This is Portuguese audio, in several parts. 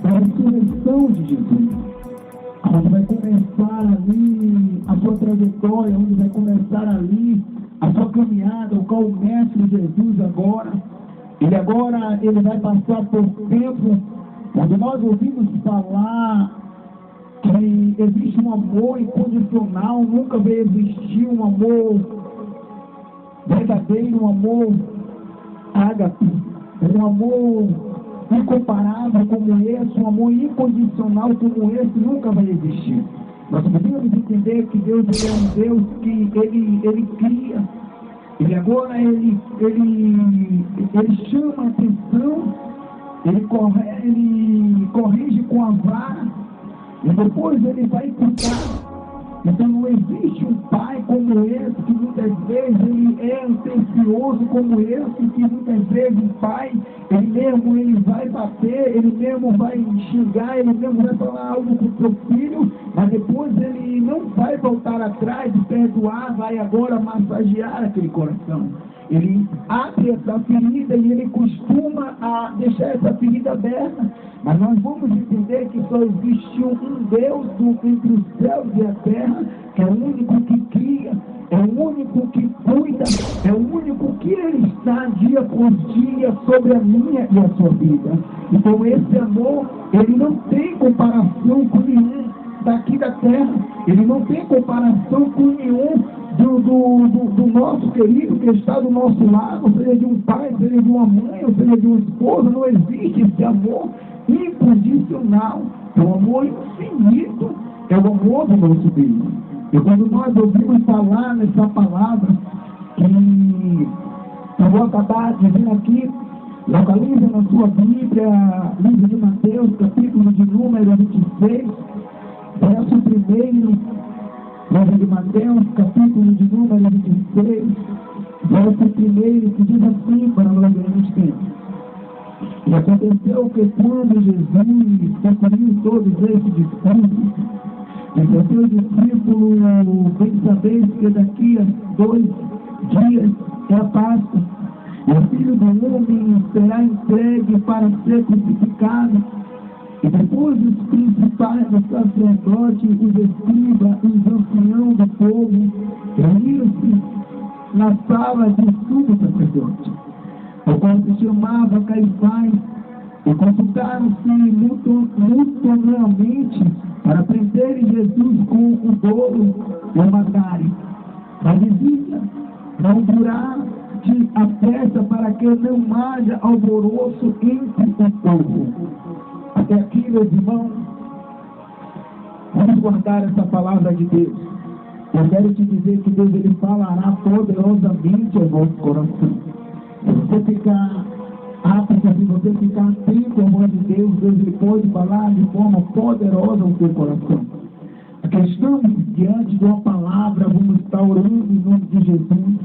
da ressurreição de Jesus, onde vai começar ali a sua trajetória, onde vai começar ali a sua caminhada, o qual o Mestre Jesus agora ele vai passar por tempo onde nós ouvimos falar que existe um amor incondicional, nunca vai existir um amor verdadeiro, um amor ágape, um amor incomparável como esse, um amor incondicional como esse nunca vai existir. Nós podemos entender que Deus é um Deus que ele cria, ele agora ele chama a atenção, ele corrige com a vara e depois ele vai cuidar. Então não existe um pai como esse, que muitas vezes ele é atencioso como esse, que muitas vezes um pai, ele vai bater, ele mesmo vai xingar, ele mesmo vai falar algo com o seu filho, mas depois ele não vai voltar atrás de perdoar, vai agora massagear aquele coração. Ele abre essa ferida e ele costuma a deixar essa ferida aberta. Mas nós vamos entender que só existe um Deus entre os céus e a terra, que é o único que cria, é o único que cuida, é o único que ele está dia por dia sobre a minha e a sua vida. Então esse amor, ele não tem comparação com nenhum daqui da terra, ele não tem comparação com nenhum do nosso querido que está do nosso lado, seja de um pai, seja de uma mãe, ou seja de uma esposa. Não existe esse amor incondicional, é o amor infinito, é o amor do nosso Deus. E quando nós ouvimos falar nessa palavra, que eu vou acabar dizendo aqui, localiza na sua Bíblia, livro de Mateus, capítulo de número 26, verso 1, livro de Mateus, capítulo de número 26, verso 1, que diz assim, para nós ganharmos tempo. E aconteceu que quando Jesus concluiu todos esses discursos, disse ao seu discípulo: bem sabeis que daqui a 2 dias é a Páscoa, e o Filho do Homem será entregue para ser crucificado. E depois os principais, os sacerdotes, os escribas, os anciãos do povo reuniram-se na sala de sumo sacerdote, o qual se chamava Caifás, e consultaram-se mutuamente para prenderem Jesus com o dolo e o matarem. Mas dizia: não durante a festa, para que não haja alvoroço entre o povo. Até aqui, meus irmãos, vamos guardar essa palavra de Deus. Eu quero te dizer que Deus ele falará poderosamente ao nosso coração. Se você ficar apto, se você ficar atento ao voz de Deus, Deus ele pode falar de forma poderosa ao seu coração. A questão diante de uma palavra, vamos estar orando em nome de Jesus.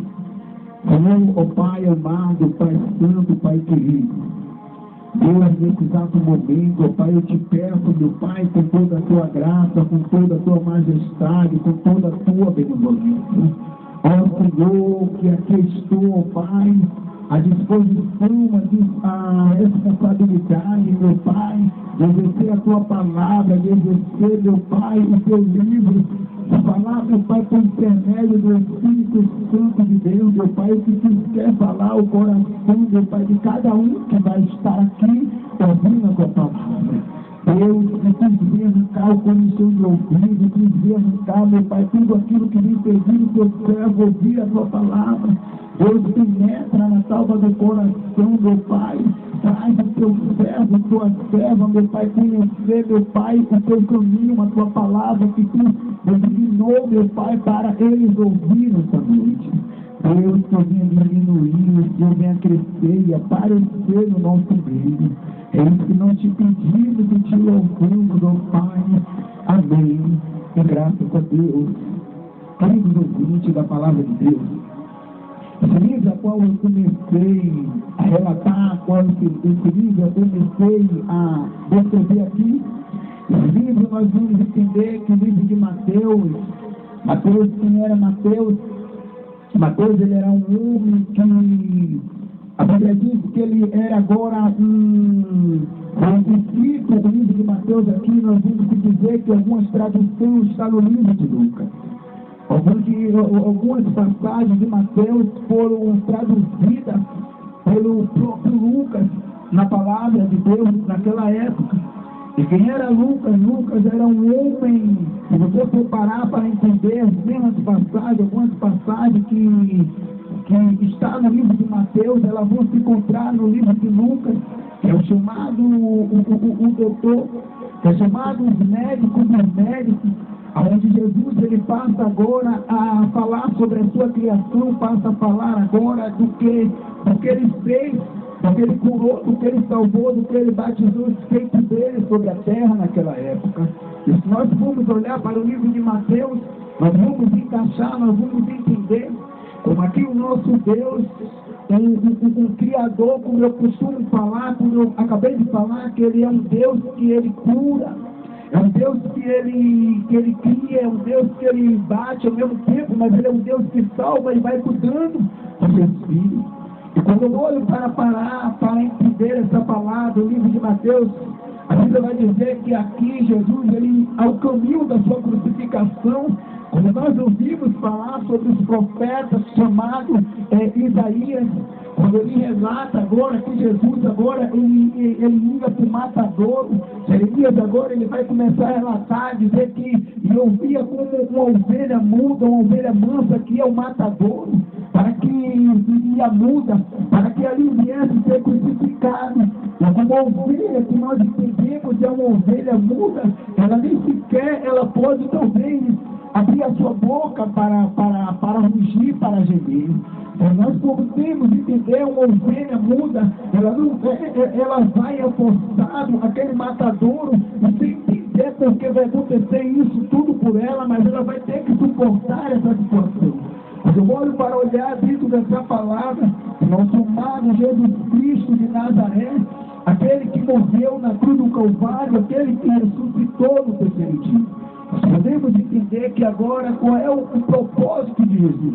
Senhor, ó Pai amado, Pai santo, Pai querido, Deus, nesse exato momento, ó Pai, eu te peço, meu Pai, com toda a tua graça, com toda a tua majestade, com toda a tua benevolência. Ó Senhor, que aqui estou, ó Pai, à disposição, a responsabilidade, meu Pai, de exercer a tua palavra, de exercer, meu Pai, o teu livro, de falar, meu Pai, por intermédio do Espírito Santo de Deus, meu Pai, o que tu quer falar o coração, meu Pai, de cada um que vai estar aqui ouvindo a tua palavra. Deus, que tu venha arrancar o coração do ouvido, que tu venha arrancar, meu Pai, tudo aquilo que me impediu teu servo ouvir a tua palavra. Deus, penetra na talva do coração, meu Pai, traz o teu servo, tua serva, meu Pai, conhecer, meu Pai, o teu caminho, a tua palavra, que tu designou, meu Pai, para eles ouvirem esta noite. Deus, que eu venha diminuir, que eu venha crescer e aparecer no nosso meio. É isso que nós te pedimos e te louvamos, ó Pai. Amém. E graças a Deus. Queridos ouvintes da palavra de Deus, esse livro a qual eu comecei a relatar, esse livro eu comecei a descrever aqui, esse livro nós vamos entender que o livro de Mateus, quem era Mateus? Mateus, ele era um homem A Bíblia diz que ele era agora escrito no livro de Mateus. Aqui nós vamos dizer que algumas traduções estão no livro de Lucas. Algumas passagens de Mateus foram traduzidas pelo próprio Lucas na palavra de Deus naquela época. E quem era Lucas? Lucas era um homem, se você for parar para entender as mesmas passagens, algumas passagens que está no livro de Mateus, elas vão se encontrar no livro de Lucas, que é o chamado o doutor, que é chamado os médicos dos médicos, onde Jesus ele passa agora a falar sobre a sua criação, passa a falar agora do que ele fez, do que ele curou, do que ele salvou, do que ele batizou os feitos dele sobre a terra naquela época. E se nós formos olhar para o livro de Mateus, nós vamos encaixar, nós vamos entender como aqui o nosso Deus, um Criador, como eu costumo falar, como eu acabei de falar, que Ele é um Deus que Ele cura, é um Deus que ele cria, é um Deus que Ele bate ao mesmo tempo, mas Ele é um Deus que salva e vai cuidando dos seus filhos. E quando eu olho para entender essa palavra, o livro de Mateus, a Bíblia vai dizer que aqui Jesus, ele, ao caminho da sua crucificação, quando nós ouvimos falar sobre os profetas chamados Isaías, quando ele relata agora que Jesus agora ele ia para o matadouro, Jeremias agora ele vai começar a relatar, dizer que eu via como uma ovelha muda, uma ovelha mansa que é o matadouro, para que ia muda, para que ali viesse ser crucificado. Uma ovelha que nós entendemos é uma ovelha muda, ela nem sequer ela pode talvez abrir a sua boca para rugir, para gemer. Nós podemos entender uma ovelha muda, ela vai apostado aquele matadouro, e sem entender porque vai acontecer isso tudo por ela, mas ela vai ter que suportar essa situação. Quando eu olho para olhar dentro dessa palavra, nosso amado Jesus Cristo de Nazaré, aquele que morreu na cruz do Calvário, aquele que ressuscitou no terceiro dia. Nós podemos entender que agora qual é o propósito de Jesus.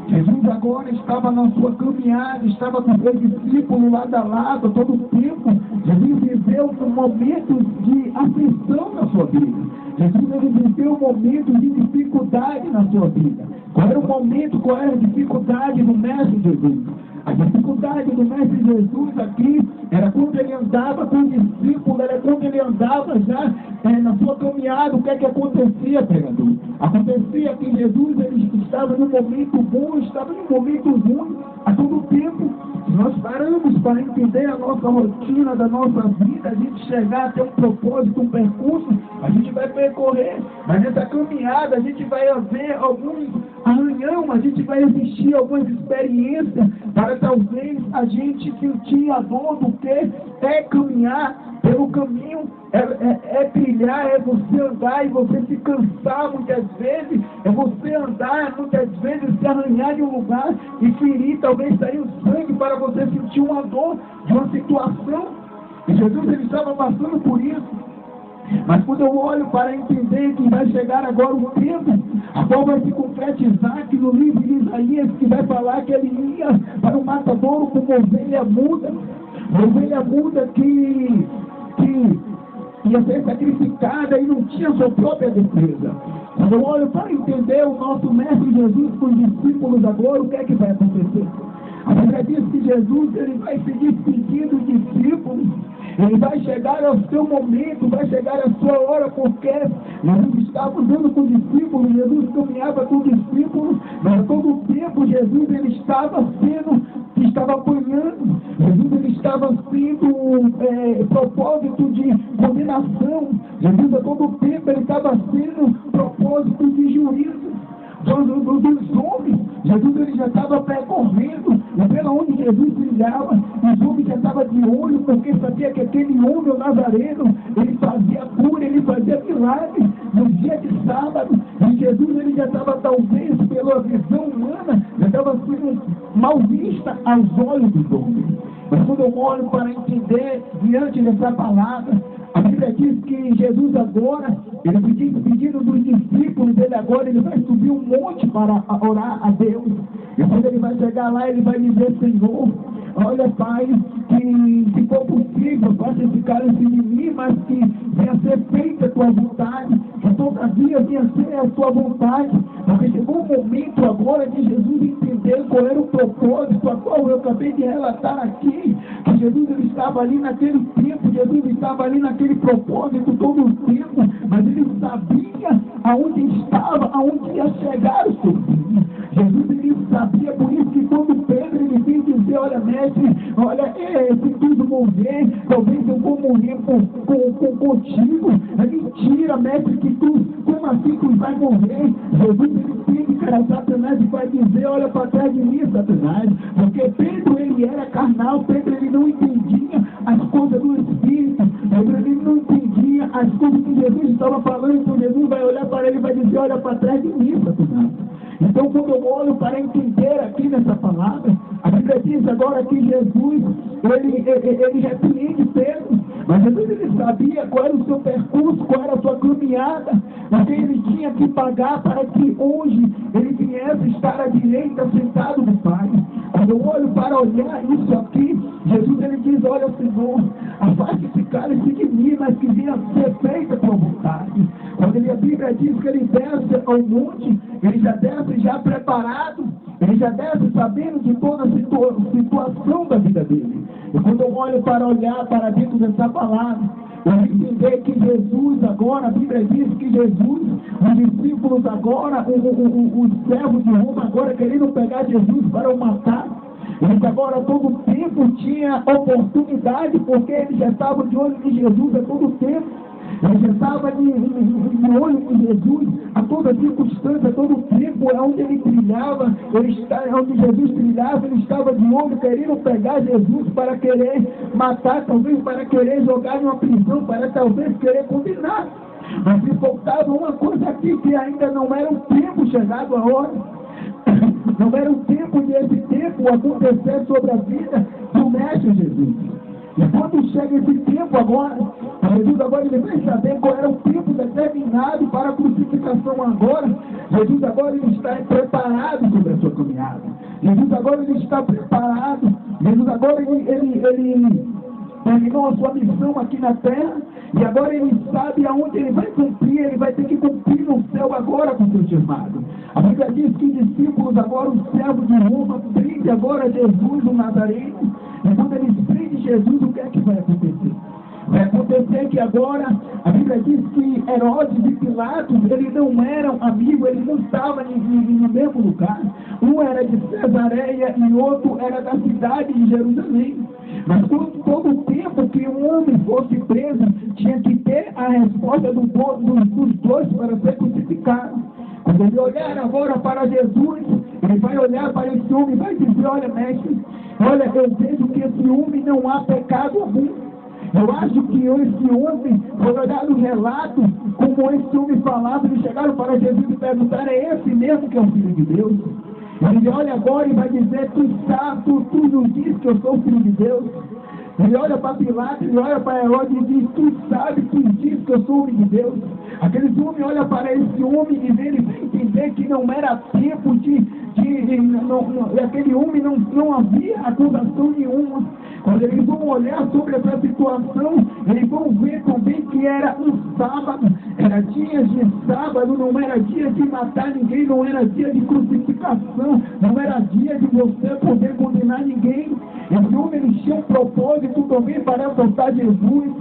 Jesus agora estava na sua caminhada, estava com seus discípulos lado a lado todo o tempo. Jesus viveu um momento de aflição na sua vida. Jesus viveu um momento de dificuldade na sua vida. Qual era o momento, qual era a dificuldade do Mestre Jesus? A dificuldade do Mestre Jesus aqui era quando ele andava com o discípulo, era quando ele andava já na sua caminhada. O que é que acontecia, pregador? Acontecia que Jesus ele estava num momento bom, estava num momento ruim, a todo tempo. Se nós paramos para entender a nossa rotina da nossa vida, a gente chegar até um propósito, um percurso, a gente vai percorrer, mas nessa caminhada a gente vai haver algum arranhão, a gente vai existir algumas experiências para talvez a gente sentir a dor do que é caminhar pelo caminho, é trilhar, é você andar e você se cansar muitas vezes, é você andar muitas vezes, se arranhar de um lugar e ferir, talvez sair o sangue para você sentir uma dor de uma situação. E Jesus ele estava passando por isso. Mas quando eu olho para entender que vai chegar agora o tempo, a qual vai se concretizar que no livro de Isaías, que vai falar que ele ia para o matadouro como ovelha muda que ia ser sacrificada e não tinha sua própria defesa. Quando eu olho para entender o nosso Mestre Jesus com os discípulos agora, o que é que vai acontecer? A Bíblia diz que Jesus ele vai se despedir dos discípulos. Ele vai chegar ao seu momento, vai chegar a sua hora, porque Jesus estava andando com os discípulos, Jesus caminhava com os discípulos, mas todo o tempo Jesus ele estava apanhando, Jesus ele estava sendo propósito de condenação, Jesus a todo o tempo ele estava sendo propósito de juízo dos homens. Jesus ele já estava percorrendo, e pela onde Jesus brilhava, os homens já estavam de olho, porque sabia que aquele homem, o Nazareno, ele fazia cura, ele fazia milagre no dia de sábado, e Jesus ele já estava talvez pela visão humana, já estava sendo mal vista aos olhos dos homens. Mas quando eu olho para entender diante dessa palavra, a Bíblia diz que Jesus agora, ele pedindo dos discípulos dele agora, ele vai subir um monte para orar a Deus. E quando ele vai chegar lá, ele vai dizer: Senhor, olha, Pai, que se for possível, faça esse cálice de mim, mas que venha ser feita a tua vontade, que todavia venha ser a tua vontade. Porque chegou o momento agora de Jesus entender qual era o propósito a qual eu acabei de relatar aqui, que Jesus ele estava ali naquele tempo, Jesus estava ali naquele propósito todo o tempo, mas ele sabia aonde estava, aonde ia chegar o seu fim. Jesus ele sabia, por isso que quando Pedro ele vem dizer: olha, mestre, olha, se tudo morrer, talvez eu vou morrer contigo. É mentira, mestre, que tu, como assim tu vai morrer? Jesus ele tem cara Satanás e vai dizer: olha para trás de mim, Satanás, porque Pedro ele era carnal, Pedro ele não entendia as coisas do Espírito, Pedro ele não entendia as coisas que Jesus estava falando. Então Jesus vai olhar para ele e vai dizer: olha para trás de mim, Satanás. Então, quando eu olho para entender aqui nessa palavra, a Bíblia diz agora que Jesus, ele repreende Pedro, mas Jesus ele sabia qual era o seu percurso, qual era a sua caminhada, porque ele tinha que pagar para que hoje ele viesse estar à direita, sentado do Pai. Quando eu olho para olhar isso aqui, Jesus ele diz: olha, Senhor, afaste esse cálice de mim, mas que venha ser feita a tua vontade. Quando a Bíblia diz que ele desce ao monte, ele já desce já preparado, ele já desce sabendo de toda a situação da vida dele. E quando eu olho para olhar para dentro dessa palavra, eu entender que Jesus agora, a Bíblia diz que Jesus, os discípulos agora, os servos de Roma agora querendo pegar Jesus para o matar. Eles agora todo o tempo tinha oportunidade, porque eles já estavam de olho em Jesus a todo o tempo. Ele já estava de olho em Jesus a toda circunstância, a todo tempo, onde ele trilhava, onde Jesus trilhava, ele estava de olho, querendo pegar Jesus para querer matar, talvez para querer jogar em uma prisão, para talvez querer condenar. Mas se faltava uma coisa aqui, que ainda não era o tempo chegado a hora, não era o tempo desse tempo acontecer sobre a vida do Mestre Jesus. E quando chega esse tempo agora, Jesus agora ele vai saber qual era o tempo determinado para a crucificação agora. Jesus agora ele está preparado sobre a sua caminhada. Jesus agora ele está preparado. Jesus agora ele terminou a sua missão aqui na terra, e agora ele sabe aonde ele vai cumprir. Ele vai ter que cumprir no céu agora com o seu chamado. A Bíblia diz que os discípulos agora, os servos de Roma, prendem agora Jesus, o Nazareno. E quando eles prendem Jesus, o que é que vai acontecer? Vai acontecer que agora, a Bíblia diz que Herodes e Pilatos, eles não eram amigos, eles não estavam no mesmo lugar. Um era de Cesareia e outro era da cidade de Jerusalém. Mas todo o tempo que um homem fosse preso, tinha que ter a resposta dos dois para ser crucificado. Quando ele olhar agora para Jesus, ele vai olhar para esse homem e vai dizer: olha, mestre, olha, eu vejo que esse homem não há pecado algum. Eu acho que esse homem, foi olhar no relato, como esse homem falava, eles chegaram para Jesus e perguntaram: é esse mesmo que é o Filho de Deus? Ele olha agora e vai dizer: tu nos diz que eu sou o Filho de Deus. Ele olha para Pilatos, ele olha para Herodes e diz: tu sabe, tu diz que eu sou o Filho de Deus. Aquele homem olha para esse homem e ele vai entender que não era tempo aquele homem não havia acusação nenhuma. Quando eles vão olhar sobre essa situação, eles vão ver também que era um sábado, era dia de sábado, não era dia de matar ninguém, não era dia de crucificação, não era dia de você poder condenar ninguém. Esse homem ele tinha um propósito também para soltar Jesus.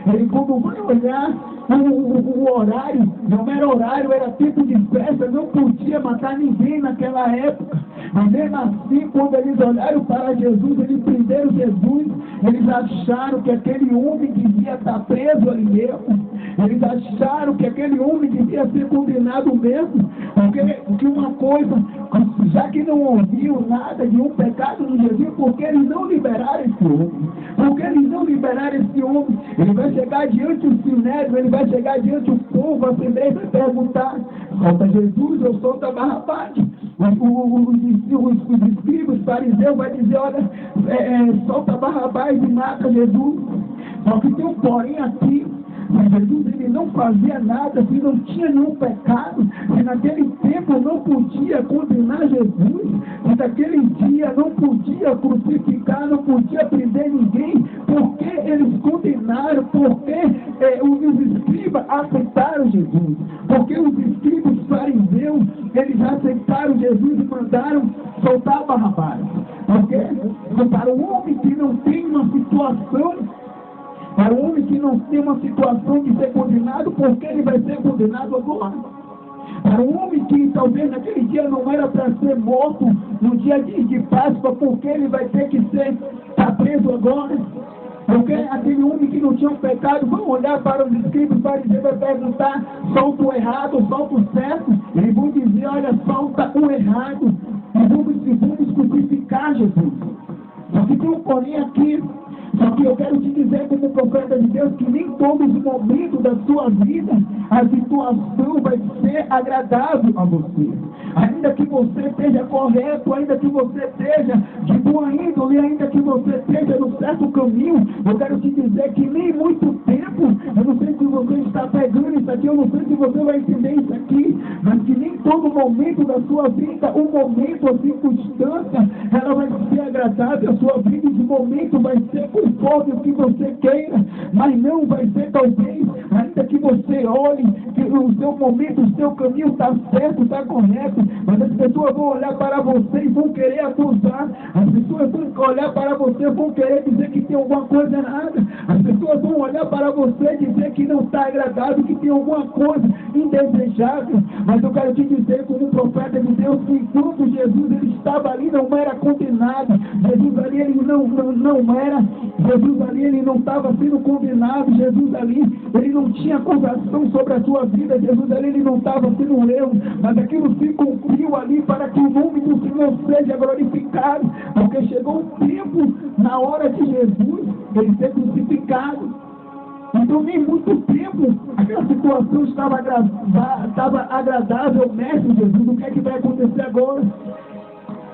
Ele, quando vai olhar o horário, não era horário, era tempo de festa, não podia matar ninguém naquela época. Mas mesmo assim, quando eles olharam para Jesus, eles prenderam Jesus, eles acharam que aquele homem devia estar preso ali mesmo. Eles acharam que aquele homem devia ser condenado mesmo. Porque uma coisa, já que não ouviu nada de um pecado de Jesus, porque eles não liberaram esse homem? Porque eles não liberaram esse homem? Ele vai chegar diante do Sinédrio, ele vai chegar diante do povo, a Assembleia vai perguntar: solta Jesus ou solta Barrabás? Os escribas, os fariseus vai dizer, olha, solta Barrabás e mata Jesus. Só que tem um porém aqui. Mas Jesus, ele não fazia nada, se não tinha nenhum pecado, se naquele tempo não podia condenar Jesus, se naquele dia não podia crucificar, não podia prender ninguém, por que eles condenaram? Por que os escribas aceitaram Jesus? Porque os escribas fariseus, eles aceitaram Jesus e mandaram soltar Barrabás. Porque para o homem que não tem uma situação, para o homem que não tem uma situação de ser condenado, por que ele vai ser condenado agora? Para o homem que talvez naquele dia não era para ser morto, no dia de Páscoa, por que ele vai ter que estar preso agora? Porque aquele homem que não tinha um pecado, vão olhar para os escribas, vai dizer, vai perguntar, solta o errado, solta o certo. Eles vão dizer, olha, solta o errado. E vamos crucificar Jesus. Só que tem um porém aqui. Só que eu quero te dizer, como profeta de Deus, que nem todos os momentos da sua vida a situação vai ser agradável a você. Ainda que você esteja correto, ainda que você esteja de boa índole, ainda que você esteja no certo caminho, eu quero te dizer que nem muito tempo, eu não sei se você está pegando isso aqui, eu não sei se você vai entender isso aqui, mas que nem todo momento da sua vida, o momento, a circunstância, ela vai ser agradável à sua vida, esse momento vai ser conforme o que você queira, mas não vai ser talvez, ainda que você olhe, que o seu momento, o seu caminho está certo, está correto, mas as pessoas vão olhar para você e vão querer acusar, as pessoas vão olhar para você e vão querer dizer que tem alguma coisa errada, as pessoas vão olhar para você e dizer que não está agradável, que tem alguma coisa indesejável, mas eu quero te dizer como profeta de Deus que enquanto Jesus ele estava ali, não era condenado, Jesus ali ele não era, Jesus ali ele não estava sendo condenado, Jesus ali ele não tinha acusação sobre a sua vida, Jesus ali ele não estava sendo um erro, mas aquilo se cumpriu ali para que o nome do Senhor seja glorificado, porque chegou um tempo na hora de Jesus ele ser crucificado. Então nem muito tempo aquela situação estava agradável, mestre Jesus, o que é que vai acontecer agora?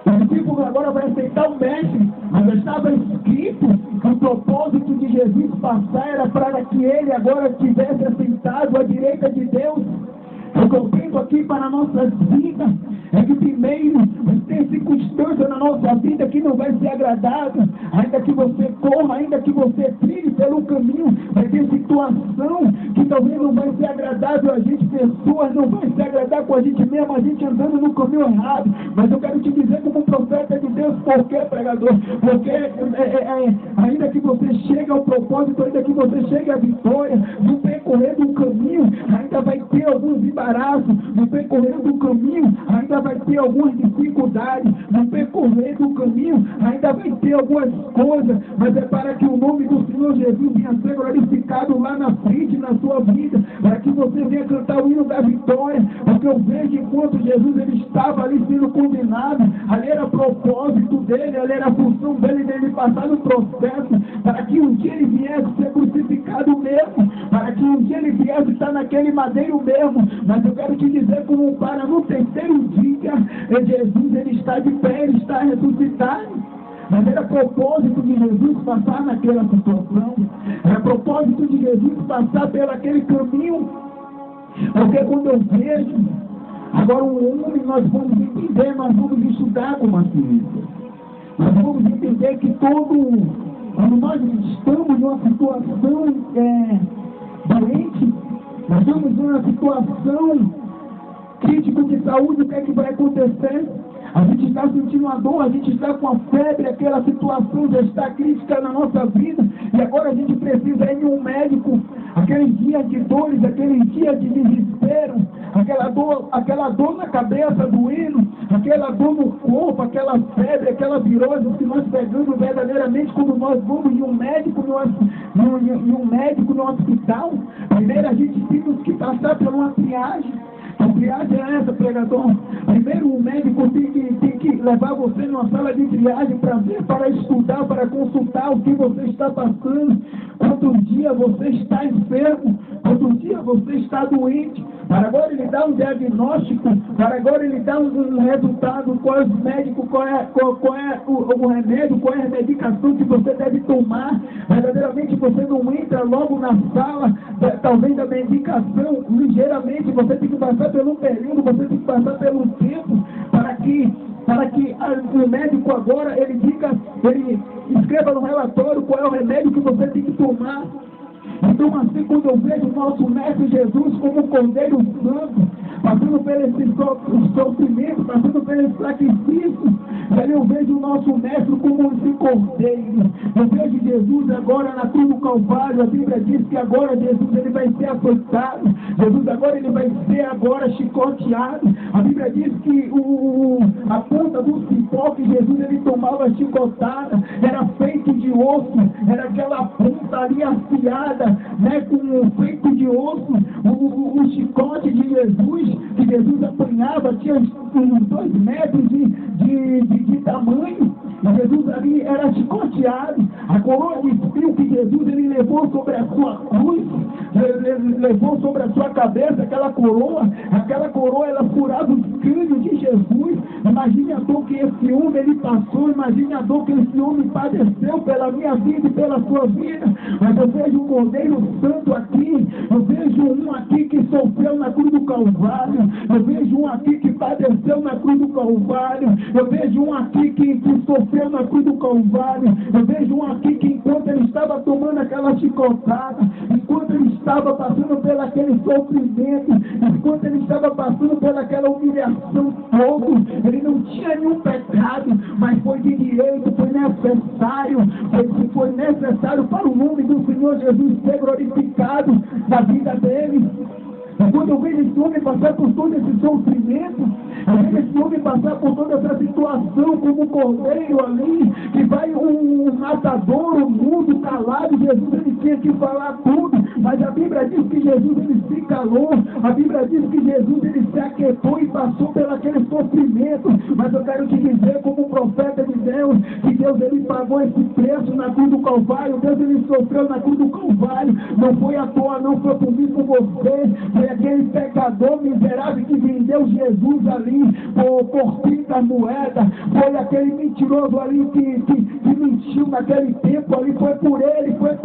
O discípulo agora vai aceitar o mestre, mas já estava escrito que o propósito de Jesus passar era para que ele agora estivesse assentado à direita de Deus. O que eu tenho aqui para a nossa vida é que primeiro tem circunstância na nossa vida que não vai ser agradável, ainda que você corra, ainda que você trilhe pelo caminho, vai ter situação que talvez não vai ser agradável a gente, pessoas não vai se agradar com a gente mesmo, a gente andando no caminho errado, mas eu quero te dizer como profeta de Deus, por que, pregador? Porque ainda que você chegue ao propósito, ainda que você chegue à vitória, no percorrer do caminho, ainda vai ter alguns embaraços, no percorrer do caminho, ainda vai ter algumas dificuldades, no percorrer do caminho, ainda vai ter algumas coisas, mas é para que o nome do Senhor Jesus venha ser glorificado lá na frente, na sua vida, para que você venha cantar o hino da vitória, porque eu vejo enquanto Jesus ele estava ali sendo condenado, ali era propósito dele, ali era a função dele passar no processo, para que um dia ele viesse ser crucificado mesmo, para que um dia ele viesse estar naquele madeiro mesmo, mas eu quero te dizer como para no terceiro dia, Jesus ele está de pé, ele está ressuscitado. Mas era propósito de Jesus passar naquela situação, era propósito de Jesus passar pelo aquele caminho, porque quando eu vejo, agora um homem nós vamos entender, nós vamos estudar como a ciência, nós vamos entender que quando nós estamos numa situação doente, nós estamos numa situação crítica de saúde, o que é que vai acontecer? A gente está sentindo uma dor, a gente está com a febre, aquela situação já está crítica na nossa vida, e agora a gente precisa ir em um médico, aqueles dias de dores, aqueles dias de desespero, aquela dor na cabeça doendo, aquela dor no corpo, aquela febre, aquela virose que nós pegamos verdadeiramente quando nós vamos em um médico no hospital. Primeiro a gente tem que passar por uma triagem. A triagem é essa, pregador. Primeiro o médico tem que levar você numa sala de triagem para ver, para estudar, para consultar o que você está passando. Quanto dia você está enfermo, quanto dia você está doente, para agora ele dar um diagnóstico, para agora ele dar um resultado, qual é o médico, qual é o remédio, qual é a medicação que você deve tomar. Verdadeiramente você não entra logo na sala, talvez da medicação, ligeiramente, você tem que passar pelo período, você tem que passar pelo tempo, para que o médico agora, ele escreva no relatório qual é o remédio que você tem que tomar. Então, assim, quando eu vejo o nosso Mestre Jesus como um Cordeiro Santo, passando por esse sofrimento, passando por esse sacrifício, eu vejo o nosso Mestre como esse Cordeiro. Eu vejo Jesus agora na cruz do Calvário. A Bíblia diz que agora Jesus ele vai ser açoitado. Jesus agora ele vai ser agora chicoteado. A Bíblia diz que a ponta do cipó que Jesus ele tomava chicotada era feito de osso, era aquela ponta ali afiada, né, com feito de osso. O chicote de Jesus, que Jesus apanhava, tinha uns 2 metros de tamanho. Jesus ali era chicoteado. A coroa de espinho que Jesus ele levou sobre a sua cruz, levou sobre a sua cabeça aquela coroa ela furava os crânios de Jesus. Imagine a dor que esse homem ele passou, imagine a dor que esse homem padeceu pela minha vida e pela sua vida. Mas eu vejo um Cordeiro Santo aqui, eu vejo um aqui que sofreu na cruz do Calvário, eu vejo um aqui que padeceu na cruz do Calvário, eu vejo um aqui que sofreu na cruz do Calvário, eu vejo um aqui que enquanto ele estava tomando aquela chicotada, enquanto ele estava passando pelo aquele sofrimento, enquanto ele estava passando pelaquela humilhação toda, ele não tinha nenhum pecado, mas foi de direito, foi necessário para o nome do Senhor Jesus ser glorificado na vida dele. Quando eu vejo esse homem passar por todo esse sofrimento, eu vejo esse homem passar por toda essa situação como um cordeiro ali, que vai um matador, um mudo calado. Jesus ele tinha que falar tudo, mas a Bíblia diz que Jesus ele se calou, a Bíblia diz que Jesus ele se aquietou e passou pelo aquele sofrimento. Mas eu quero te dizer, como um profeta de Deus, que Deus ele pagou esse preço na cruz do Calvário. Deus ele sofreu na cruz do Calvário, não foi à toa, não foi por mim, por você. Foi aquele pecador miserável que vendeu Jesus ali por 30 moedas. Foi aquele mentiroso ali que mentiu naquele tempo ali. Foi por ele, foi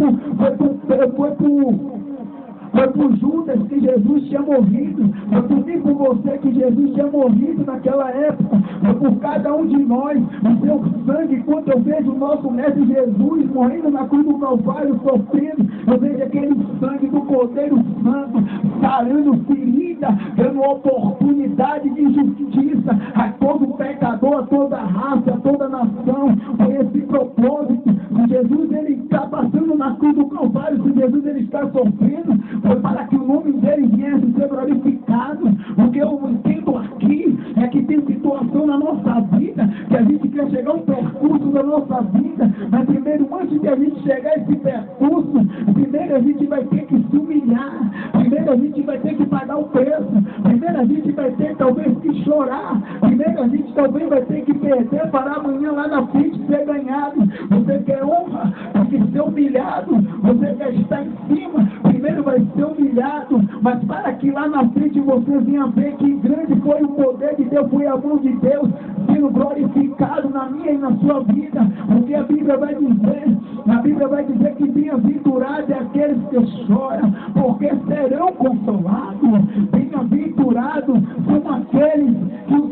por Judas que Jesus tinha morrido. Foi por mim, por você que Jesus tinha morrido naquela época. Foi por cada um de nós. O seu sangue, quando eu vejo o nosso Mestre Jesus morrendo na cruz do Calvário, sofrendo, eu vejo aquele sangue do Cordeiro Santo sarando ferida, dando oportunidade de justiça a todo pecador, a toda raça, a toda nação. Foi esse propósito. Se Jesus ele está passando na cruz do Calvário, se Jesus ele está sofrendo, foi para que o nome dele viesse ser glorificado. O que eu entendo aqui é que tem situação na nossa vida que a gente quer chegar a um percurso da nossa vida, mas primeiro, antes de a gente chegar a esse percurso, primeiro a gente vai ter que se humilhar, primeiro a gente vai ter que pagar o preço, primeiro a gente vai ter talvez que chorar, primeiro a gente talvez vai ter que perder para amanhã lá na frente ser ganhado. Você quer honra, tem que ser humilhado. Você quer estar em cima, primeiro vai ser humilhado, mas para que lá na frente você venha ver que grande foi o poder de Deus, foi a mão de Deus sendo glorificado na minha e na sua vida. Porque a Bíblia vai dizer que bem-aventurado é aqueles que choram, porque serão consolados. Bem-aventurados são aqueles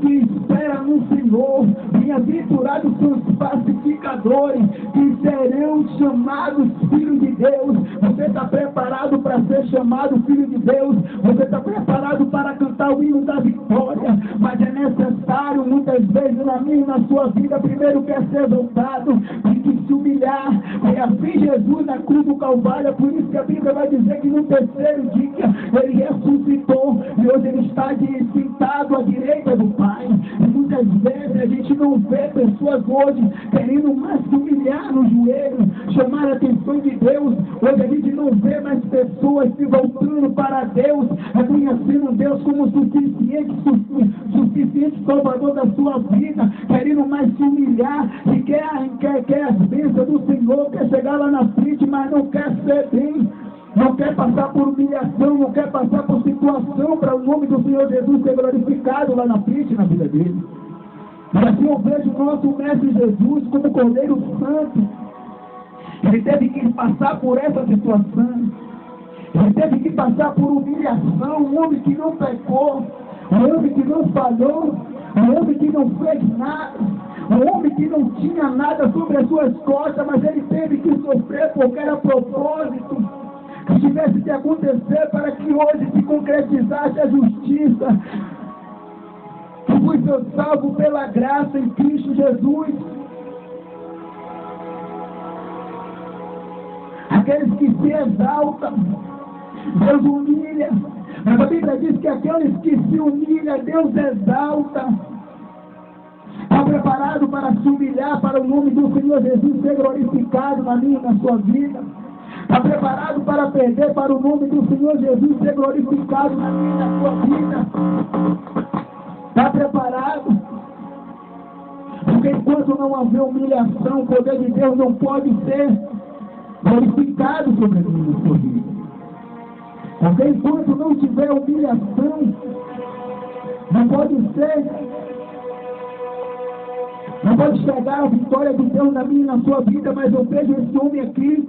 que esperam no Senhor. Bem-aventurados são os pacificadores, que serão chamados filhos de Deus. Você está preparado para ser chamado filho de Deus? Você está preparado para cantar o hino da vitória? Mas é necessário, muitas vezes na minha e na sua vida, primeiro quer ser exaltado, tem que se humilhar. É assim Jesus na cruz do Calvário. É por isso que a Bíblia vai dizer que no terceiro dia ele ressuscitou e hoje ele está sentado à direita do Pai. E muitas vezes a gente não vê pessoas hoje querendo mais se humilhar no joelho, chamar a atenção de Deus. Hoje a gente não vê mais pessoas se voltando para Deus, reconhecendo Deus como suficiente Salvador da sua vida, querendo mais se humilhar e quer as bênçãos do Senhor, quer chegar lá na frente, mas não quer ser bem. não quer passar por humilhação, não quer passar por situação para o nome do Senhor Jesus ser glorificado lá na frente na vida dele. E assim eu vejo o nosso Mestre Jesus como Cordeiro Santo. Ele teve que passar por essa situação. Ele teve que passar por humilhação. Um homem que não pecou, um homem que não falhou, um homem que não fez nada, um homem que não tinha nada sobre as suas costas, mas ele teve que sofrer porque era propósito que tivesse de acontecer para que hoje se concretizasse a justiça. Eu fui salvo pela graça em Cristo Jesus. Aqueles que se exaltam, Deus humilha. Mas a Bíblia diz que aqueles que se humilham, Deus exalta. Está preparado para se humilhar, para o nome do Senhor Jesus ser glorificado na minha e na sua vida? Está preparado para perder, para o nome do Senhor Jesus ser glorificado na minha e na sua vida? Está preparado? Porque enquanto não haver humilhação, o poder de Deus não pode ser glorificado sobre a minha sua vida. Porque enquanto não tiver humilhação, não pode chegar a vitória de Deus na minha e na sua vida. Mas eu vejo esse homem aqui.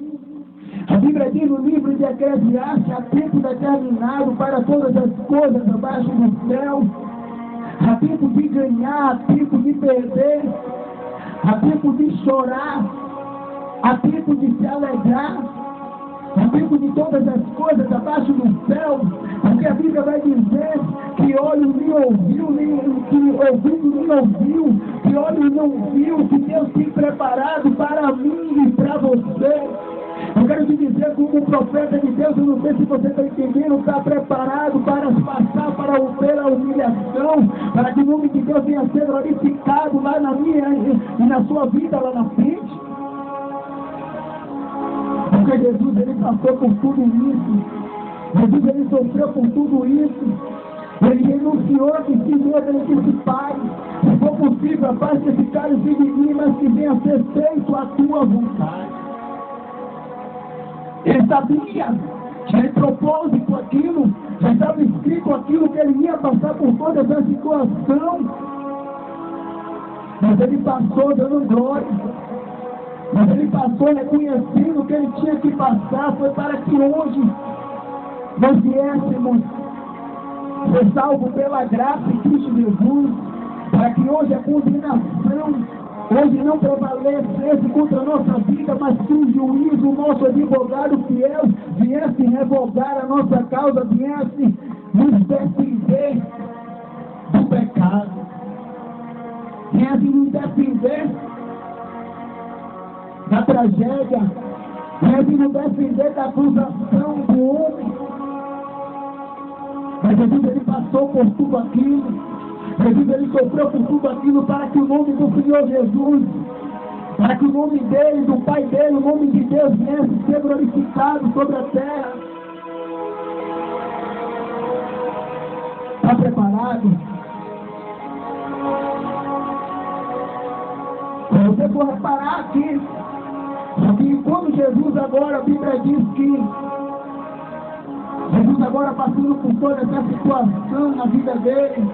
A Bíblia diz no livro de Eclesiastes: há tempo determinado para todas as coisas abaixo do céu. Há tempo de ganhar, há tempo de perder, há tempo de chorar, há tempo de se alegrar, há tempo de todas as coisas abaixo do céu. Porque a Bíblia vai dizer que olho nem ouviu, que ouvido nem ouviu, que olho não viu, que Deus tem preparado para mim e para você. Eu quero te dizer, como profeta de Deus, eu não sei se você está entendendo, está preparado para passar pela humilhação, para que o nome de Deus venha a ser glorificado lá na minha e na sua vida lá na frente. Porque Jesus, ele passou por tudo isso. Jesus, ele sofreu por tudo isso. Ele renunciou que se Deus, ele disse: Pai, se for possível, afasta esse cálice de mim, mas que venha a ser feito a tua vontade. Ele sabia, tinha propósito aquilo, já estava escrito aquilo, que ele ia passar por toda essa situação. Mas ele passou dando glória. Mas ele passou reconhecendo que ele tinha que passar. Foi para que hoje nós viéssemos ser salvos pela graça em Cristo Jesus. Para que hoje a condenação hoje não prevalecesse contra a nossa vida, mas que o juízo, o nosso advogado fiel, viesse revogar a nossa causa, viesse nos defender do pecado, viesse nos defender da tragédia, viesse nos defender da acusação do homem. Mas Jesus, ele passou por tudo aquilo. Jesus, ele sofreu por tudo aquilo para que o nome do Senhor Jesus, para que o nome dele, do Pai dele, o nome de Deus viesse ser glorificado sobre a terra. Está preparado? Se você for reparar aqui, que quando Jesus agora, a Bíblia diz que Jesus agora passando por toda essa situação na vida dele,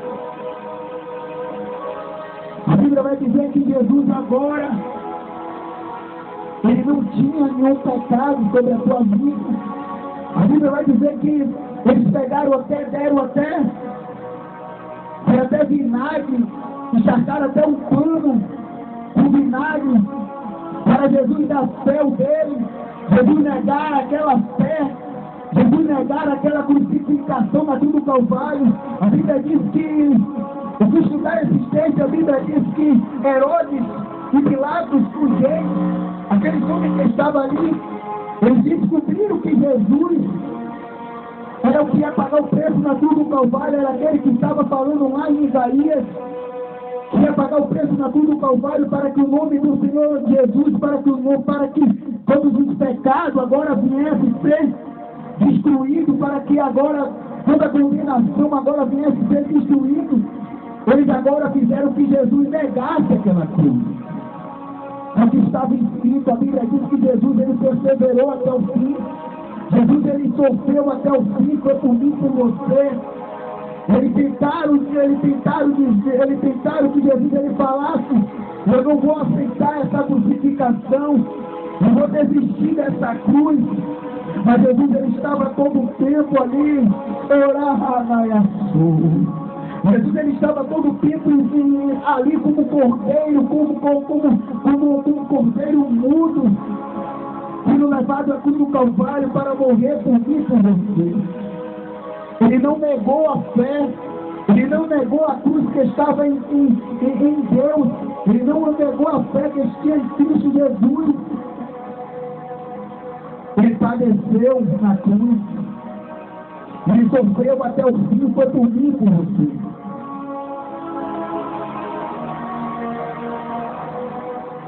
a Bíblia vai dizer que Jesus agora, ele não tinha nenhum pecado sobre a sua vida. A Bíblia vai dizer que eles deram até vinagre, encharcaram até um pano com vinagre, para Jesus dar fé dele, Jesus negar aquela fé, Jesus negar aquela crucificação na cruz do Calvário. A Bíblia diz que, eu fui estudar esse texto, a Bíblia diz que Herodes e Pilatos, os reis, aqueles homens que estavam ali, eles descobriram que Jesus era o que ia pagar o preço na cruz do Calvário, era aquele que estava falando lá em Isaías, que ia pagar o preço na cruz do Calvário para que o nome do Senhor Jesus, para que todos os pecados agora viessem ser destruídos, para que agora toda a condenação agora viesse ser destruído. Eles agora fizeram que Jesus negasse aquela cruz. Mas estava escrito, a Bíblia diz que Jesus, ele perseverou até o fim. Jesus, ele sofreu até o fim, foi por mim, por você. Eles tentaram que Jesus ele falasse: eu não vou aceitar essa crucificação, eu vou desistir dessa cruz. Mas Jesus ele estava todo o tempo ali, Jesus ele estava todo o tempo ali como cordeiro, como um cordeiro mudo, sendo levado à cruz do Calvário para morrer por mim, por você. Ele não negou a fé, ele não negou a cruz que estava em Deus, ele não negou a fé que existia em Cristo Jesus. Ele padeceu na cruz, ele sofreu até o fim, foi por mim, por você.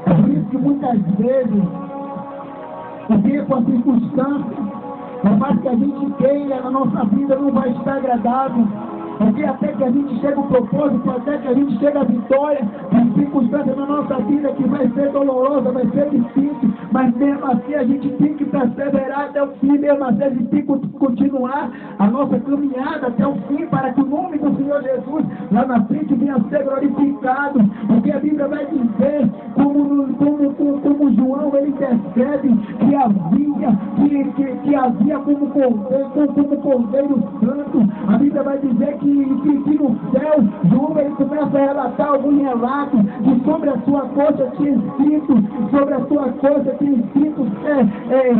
É por isso que muitas vezes, o tempo, a circunstância, por mais que a gente queira, na nossa vida não vai estar agradável. Porque até que a gente chega ao propósito, até que a gente chega à vitória, tem circunstâncias na nossa vida que vai ser dolorosa, vai ser difícil, mas mesmo assim a gente tem que perseverar até o fim, mesmo assim a gente tem que continuar a nossa caminhada até o fim, para que o nome do Senhor Jesus lá na frente venha a ser glorificado. Porque a Bíblia vai dizer, como João ele percebe que havia como cordeiro santo. A Bíblia vai dizer que no céu, João ele começa a relatar algum relato que sobre a sua coxa tinha escrito,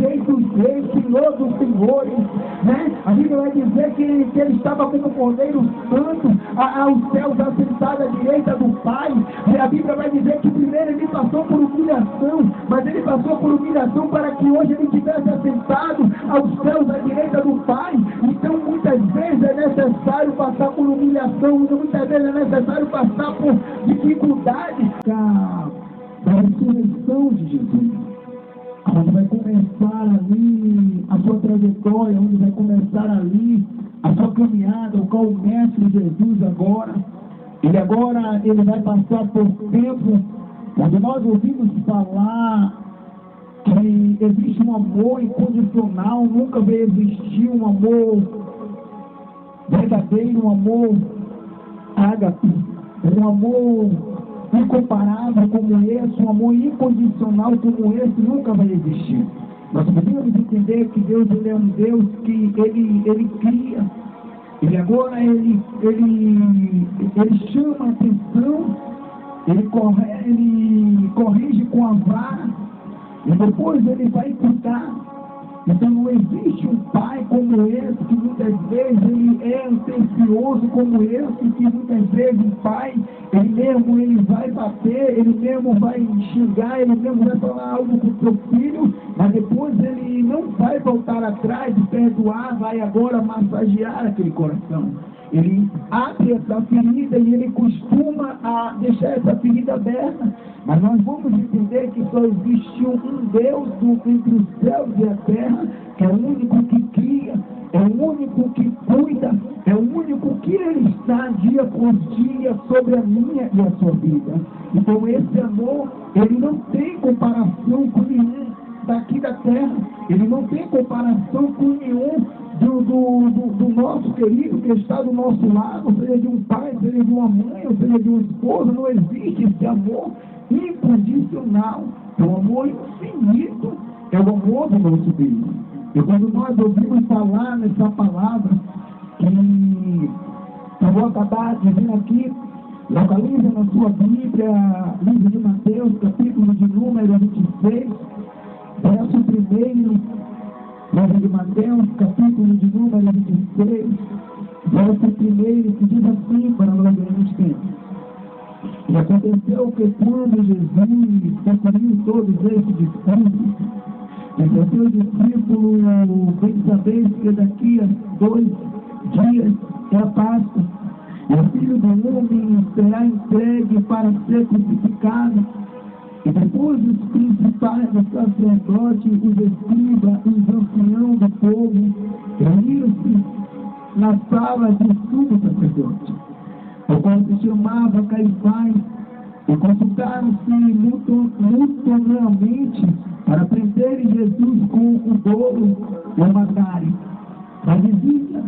Rei dos Reis, Senhor dos Senhores, né? A Bíblia vai dizer que ele estava como cordeiro santo, aos céus assentado à direita do Pai. E a Bíblia vai dizer que primeiro ele passou por humilhação, mas ele passou por humilhação para que hoje ele estivesse assentado aos céus à direita do Pai. Então muitas vezes é necessário passar por humilhação, muitas vezes é necessário passar por dificuldades. A ressurreição de Jesus, onde vai começar ali a sua trajetória, onde vai começar ali a sua caminhada, o qual o Mestre Jesus agora ele vai passar por tempo onde nós ouvimos falar que existe um amor incondicional, nunca vai existir um amor verdadeiro, um amor ágape, um amor incomparável como esse, um amor incondicional como esse nunca vai existir. Nós podemos entender que Deus ele é um Deus que ele cria. Ele agora ele chama a atenção, ele corrige com a vara e depois ele vai cuidar. Então não existe um pai como esse, que muitas vezes ele é atencioso como esse, que muitas vezes um pai, ele vai bater, ele mesmo vai xingar, ele mesmo vai falar algo com o seu filho, mas depois ele não vai voltar atrás de perdoar, vai agora massagear aquele coração. Ele abre essa ferida e ele costuma a deixar essa ferida aberta. Mas nós vamos entender que só existe um Deus entre os céus e a terra, que é o único que cria, é o único que cuida, é o único que ele está dia por dia sobre a minha e a sua vida. Então esse amor, ele não tem comparação com nenhum daqui da terra, ele não tem comparação com nenhum do nosso querido que está do nosso lado, seja de um pai, seja de uma mãe, ou seja de uma esposa. Não existe esse amor incondicional, é o amor infinito, é o amor do nosso Deus. E quando nós ouvimos falar nessa palavra, que eu vou acabar dizendo aqui, localiza na sua Bíblia, livro de Mateus, capítulo de número 26, verso 1, livro de Mateus, capítulo de número 26, verso 1, que diz assim, para nós ganharmos tempo. E aconteceu que quando Jesus concluiu todos esses discursos, os seus discípulos bem saber que daqui a 2 dias é a Páscoa, e o Filho do Homem será entregue para ser crucificado. E depois os principais, os sacerdotes, os escribas, os anciãos do povo, reuniram-se na sala de sumo sacerdote, o qual se chamava Caifás, e consultaram-se mutuamente para prenderem Jesus com o dolo e o matarem. Da visita,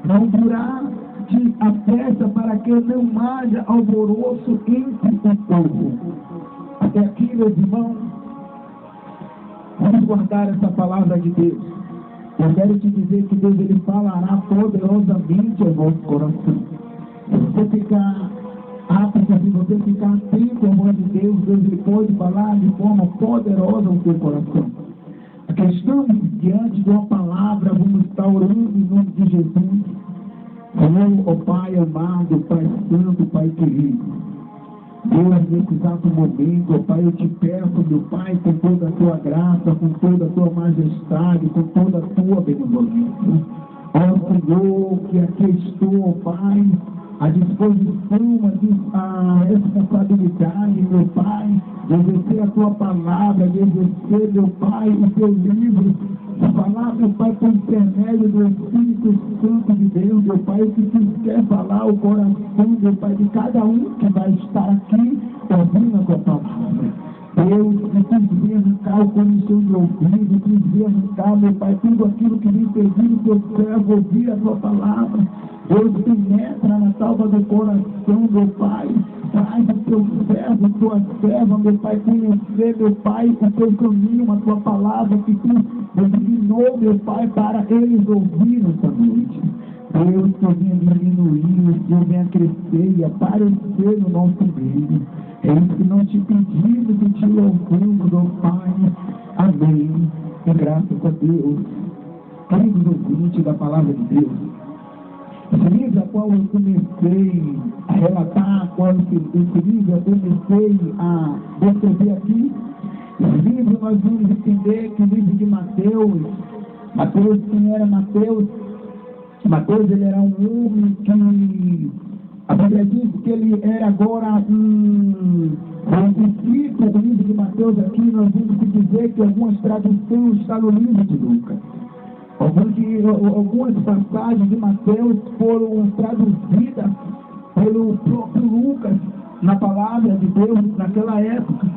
não durar de a festa para que não haja alvoroço entre o povo. Até aqui, meus irmãos, vamos guardar essa palavra de Deus. Eu quero te dizer que Deus ele falará poderosamente ao vosso coração. Se você ficar apto, se você ficar atento ao voz de Deus, Deus ele pode falar de forma poderosa ao seu coração. A questão diante de uma palavra, vamos estar orando em nome de Jesus. Senhor, ó Pai amado, Pai santo, Pai querido, Deus, nesse exato momento, ó Pai, eu te peço, meu Pai, com toda a tua graça, com toda a tua majestade, com toda a tua benevolência. Ó Senhor, que aqui estou, ó Pai, à disposição, a responsabilidade, meu Pai, de exercer a tua palavra, de exercer, meu Pai, o teu livro, de falar, meu Pai, por intermédio do Espírito Santo de Deus, meu Pai, que tu quer falar o coração, meu Pai, de cada um que vai estar aqui ouvindo a tua palavra. Deus, que tu venha arrancar o coração de ouvido, que tu venha arrancar, meu Pai, tudo aquilo que me impediu teu servo ouvir a tua palavra. Deus, penetra na talva do coração, meu Pai. Traz o teu servo, tua serva, meu Pai, conhecer, meu Pai, o teu caminho, a tua palavra, que tu designou, meu Pai, para eles ouvir esta noite. Deus, que eu venha diminuir, que eu venha crescer e aparecer no nosso meio. É isso que nós te pedimos e te louvamos, ó Pai. Amém. E graças a Deus. Queridos ouvintes da palavra de Deus, esse livro a qual eu comecei a relatar, esse livro eu comecei a descrever aqui, esse livro nós vamos entender que o livro de Mateus, quem era Mateus? Mateus, ele era um homem que a Bíblia diz que ele era agora um discípulo. O livro de Mateus aqui, nós vamos dizer que algumas traduções estão no livro de Lucas. Algumas passagens de Mateus foram traduzidas pelo próprio Lucas na palavra de Deus naquela época.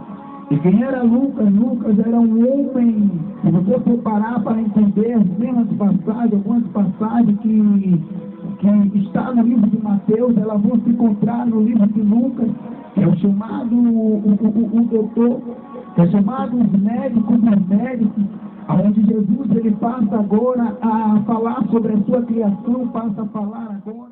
E quem era Lucas? Lucas era um homem, se você for parar para entender as mesmas passagens, algumas passagens que está no livro de Mateus, elas vão se encontrar no livro de Lucas, que é o chamado o doutor, que é chamado os médicos dos médicos, onde Jesus ele passa agora a falar sobre a sua criação, passa a falar agora